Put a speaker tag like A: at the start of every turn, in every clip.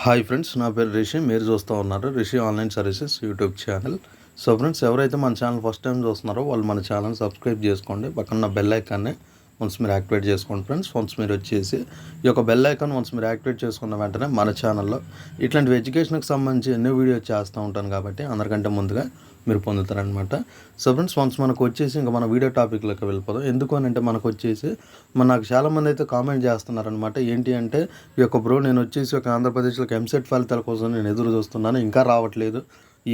A: Hi friends, నా పేరు రిషి. మీరు చూస్తూ ఉన్నారు Rishi online services YouTube channel. So friends, ఎవరైతే మన ఛానల్ ఫస్ట్ టైం చూస్తున్నారో వాళ్ళు మన ఛానల్ సబ్స్క్రైబ్ చేసుకోండి. పక్కన బెల్ ఐకాన్ని వన్స్ మీరు యాక్టివేట్ చేసుకోండి ఫ్రెండ్స్. వన్స్ మీరు వచ్చేసి ఈ యొక్క బెల్ ఐకాన్ వన్స్ మీరు యాక్టివేట్ చేసుకున్న వెంటనే మన ఛానల్లో ఇట్లాంటి ఎడ్యుకేషన్కి సంబంధించి ఎన్నో వీడియోస్ చేస్తూ ఉంటాను కాబట్టి అందరికంటే ముందుగా మీరు పొందుతారనమాట. సో ఫ్రెండ్స్, వన్స్ మనకు వచ్చేసి ఇంకా మన వీడియో టాపిక్లోకి వెళ్ళిపోదాం. ఎందుకు అని అంటే మనకు వచ్చేసి నాకు చాలామంది అయితే కామెంట్ చేస్తున్నారనమాట. ఏంటి అంటే ఈ యొక్క బ్రో, నేను వచ్చేసి ఒక ఆంధ్రప్రదేశ్లోకి ఎంసెట్ ఫలితాల కోసం నేను ఎదురు చూస్తున్నాను, ఇంకా రావట్లేదు,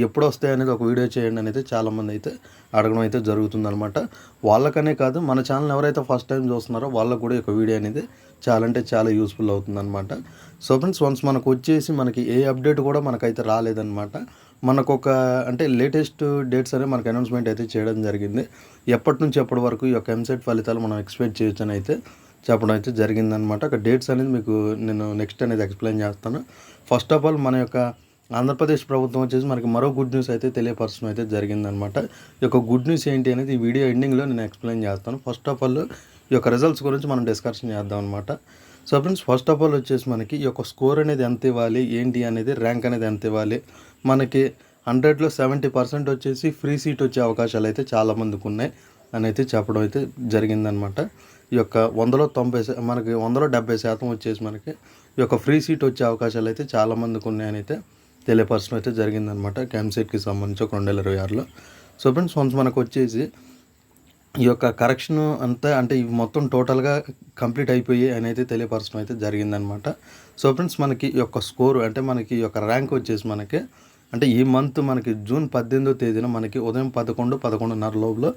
A: ఎప్పుడు వస్తాయి అనేది ఒక వీడియో చేయండి అని అయితే చాలామంది అయితే అడగడం అయితే జరుగుతుందనమాట. వాళ్ళకనే కాదు, మన ఛానల్ ఎవరైతే ఫస్ట్ టైం చూస్తున్నారో వాళ్ళకు కూడా ఈ యొక్క వీడియో అనేది చాలా అంటే చాలా యూస్ఫుల్ అవుతుందన్నమాట. సో ఫ్రెండ్స్, వన్స్ మనకు వచ్చేసి మనకి ఏ అప్డేట్ కూడా మనకైతే రాలేదన్నమాట. మనకు ఒక అంటే లేటెస్ట్ డేట్స్ అనేది మనకు అనౌన్స్మెంట్ అయితే చేయడం జరిగింది. ఎప్పటి నుంచి ఎప్పటి వరకు ఈ యొక్క ఎంసెట్ ఫలితాలు మనం ఎక్స్పెక్ట్ చేయొచ్చు అని అయితే చెప్పడం అయితే జరిగిందనమాట. ఒక డేట్స్ అనేది మీకు నేను నెక్స్ట్ అనేది ఎక్స్ప్లెయిన్ చేస్తాను. ఫస్ట్ ఆఫ్ ఆల్, మన యొక్క ఆంధ్రప్రదేశ్ ప్రభుత్వం వచ్చేసి మనకి మరో గుడ్ న్యూస్ అయితే తెలియపరచడం అయితే జరిగిందనమాట. ఈ యొక్క గుడ్ న్యూస్ ఏంటి అనేది ఈ వీడియో ఎండింగ్లో నేను ఎక్స్ప్లెయిన్ చేస్తాను. ఫస్ట్ ఆఫ్ ఆల్, ఈ యొక్క రిజల్ట్స్ గురించి మనం డిస్కషన్ చేద్దాం అనమాట. So friends, first of all వచ్చేసి మనకి ఈ యొక్క స్కోర్ అనేది ఎంత ఇవ్వాలి, ఏంటి అనేది, ర్యాంక్ అనేది ఎంత ఇవ్వాలి. మనకి 100లో 70% వచ్చేసి ఫ్రీ సీట్ వచ్చే అవకాశాలు అయితే చాలామందికి ఉన్నాయి అని అయితే చెప్పడం అయితే జరిగిందనమాట. ఈ యొక్క 100లో 90 మనకి 100లో 70% వచ్చేసి మనకి ఈ యొక్క ఫ్రీ సీట్ వచ్చే అవకాశాలు అయితే చాలామందికి ఉన్నాయని అయితే తెలియపరచడం అయితే జరిగిందనమాట. క్యాంసెట్కి సంబంధించి ఒక 2026లో. సో ఫ్రెండ్స్, వన్స్ మనకు వచ్చేసి ఈ యొక్క కరెక్షన్ అంతా అంటే ఇవి మొత్తం టోటల్గా కంప్లీట్ అయిపోయి అని అయితే తెలియపరచడం అయితే జరిగిందనమాట. సో ఫ్రెండ్స్, మనకి ఈ యొక్క స్కోర్ అంటే మనకి ఈ యొక్క ర్యాంక్ వచ్చేసి మనకి అంటే ఈ మంత్ మనకి జూన్ 18వ తేదీన మనకి ఉదయం 11:30 లోపల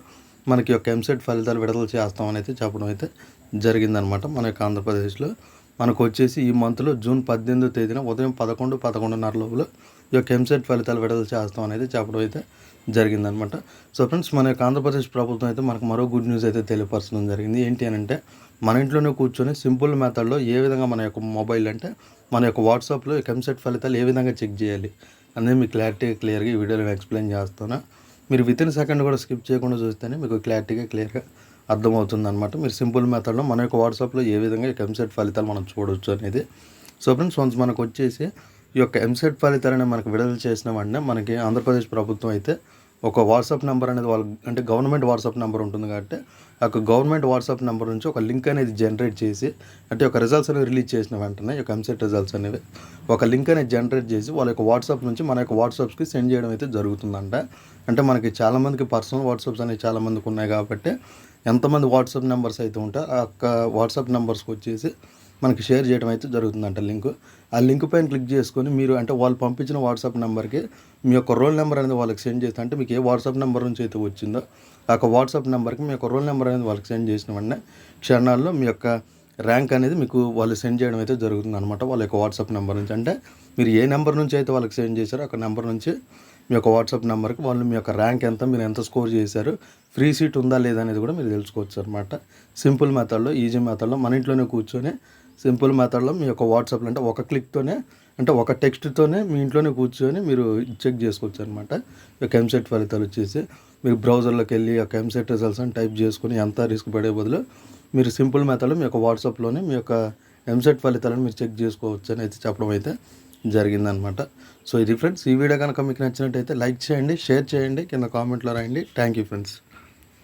A: మనకి యొక్క ఎంసెట్ ఫలితాలు విడుదల చేస్తామని అయితే చెప్పడం అయితే జరిగిందనమాట. మన యొక్క ఆంధ్రప్రదేశ్లో మనకు వచ్చేసి ఈ మంత్లో జూన్ 18వ తేదీన ఉదయం 11:30 లోపల ఈ యొక్క ఎంసెట్ ఫలితాలు విడుదల చేస్తాం అనేది చెప్పడం అయితే జరిగిందనమాట. సో ఫ్రెండ్స్, మన యొక్క ఆంధ్రప్రదేశ్ ప్రభుత్వం అయితే మనకు మరో గుడ్ న్యూస్ అయితే తెలియపరచడం జరిగింది. ఏంటి అని అంటే మన ఇంట్లోనే కూర్చొని సింపుల్ మెథడ్లో ఏ విధంగా మన యొక్క మొబైల్ అంటే మన యొక్క వాట్సాప్లో ఎంసెట్ ఫలితాలు ఏ విధంగా చెక్ చేయాలి అనేది మీకు క్లియర్గా ఈ వీడియోలో ఎక్స్ప్లెయిన్ చేస్తాను. మీరు విత్ ఇన్ సెకండ్ కూడా స్కిప్ చేయకుండా చూస్తేనే మీకు క్లియర్గా అర్థమవుతుంది అనమాట. మీరు సింపుల్ మెథడ్లో మన యొక్క వాట్సాప్లో ఏ విధంగా ఎంసెట్ ఫలితాలు మనం చూడవచ్చు అనేది. సో ఫ్రెండ్స్, వన్స్ మనకు వచ్చేసి ఈ యొక్క ఎంసెట్ ఫలితాలని మనకు విడుదల చేసిన వెంటనే మనకి ఆంధ్రప్రదేశ్ ప్రభుత్వం అయితే ఒక వాట్సాప్ నెంబర్ అనేది వాళ్ళ అంటే గవర్నమెంట్ వాట్సాప్ నెంబర్ ఉంటుంది కాబట్టి ఆ యొక్క గవర్నమెంట్ వాట్సాప్ నెంబర్ నుంచి ఒక లింక్ అనేది జనరేట్ చేసి అంటే ఒక రిజల్ట్స్ అనేవి రిలీజ్ చేసిన వెంటనే ఈ యొక్క ఎంసెట్ రిజల్ట్స్ అనేవి ఒక లింక్ అనేది జనరేట్ చేసి వాళ్ళ యొక్క వాట్సాప్ నుంచి మన యొక్క వాట్సాప్స్కి సెండ్ చేయడం అయితే జరుగుతుందంట. అంటే మనకి చాలామందికి పర్సనల్ వాట్సాప్స్ అనేవి చాలామందికి ఉన్నాయి కాబట్టి ఎంతమంది వాట్సాప్ నెంబర్స్ అయితే ఉంటారో ఆ యొక్క వాట్సాప్ నెంబర్స్కి వచ్చేసి మనకి షేర్ చేయడం అయితే జరుగుతుందంట లింక్. ఆ లింక్ పైన క్లిక్ చేసుకొని మీరు అంటే వాళ్ళు పంపించిన వాట్సాప్ నెంబర్కి మీ యొక్క రోల్ నెంబర్ అనేది వాళ్ళకి సెండ్ చేస్తే అంటే మీకు ఏ వాట్సాప్ నెంబర్ నుంచి అయితే వచ్చిందో ఆ యొక్క వాట్సాప్ నెంబర్కి మీ యొక్క రోల్ నెంబర్ అనేది వాళ్ళకి సెండ్ చేసిన వెంటనే క్షణాల్లో మీ యొక్క ర్యాంక్ అనేది మీకు వాళ్ళు సెండ్ చేయడం అయితే జరుగుతుంది అనమాట. వాళ్ళ యొక్క వాట్సాప్ నెంబర్ నుంచి అంటే మీరు ఏ నెంబర్ నుంచి అయితే వాళ్ళకి సెండ్ చేశారో ఆ నెంబర్ నుంచి మీ యొక్క వాట్సాప్ నెంబర్కి వాళ్ళు మీ యొక్క ర్యాంక్ ఎంత, మీరు ఎంత స్కోర్ చేశారు, ఫ్రీ సీట్ ఉందా లేదా అనేది కూడా మీరు తెలుసుకోవచ్చు అనమాట. సింపుల్ మెథడ్లో, ఈజీ మెథడ్లో మన ఇంట్లోనే కూర్చొని సింపుల్ మెథడ్లో మీ యొక్క వాట్సాప్లో అంటే ఒక క్లిక్తోనే అంటే ఒక టెక్స్ట్తోనే మీ ఇంట్లోనే కూర్చొని మీరు చెక్ చేసుకోవచ్చు అనమాట. ఈ యొక్క ఎంసెట్ ఫలితాలు వచ్చేసి మీరు బ్రౌజర్లోకి వెళ్ళి యొక్క ఎంసెట్ రిజల్ట్స్ అని టైప్ చేసుకుని ఎంత రిస్క్ పడే బదులు మీరు సింపుల్ మెథడ్లో మీ యొక్క వాట్సాప్లోనే మీ యొక్క ఎంసెట్ ఫలితాలను మీరు చెక్ చేసుకోవచ్చు అని అయితే చెప్పడం అయితే జరిగిందనమాట. సో ఇది ఫ్రెండ్స్, ఈ వీడియో కనుక మీకు నచ్చినట్టయితే లైక్ చేయండి, షేర్ చేయండి, కింద కామెంట్లో రాయండి. Thank you friends.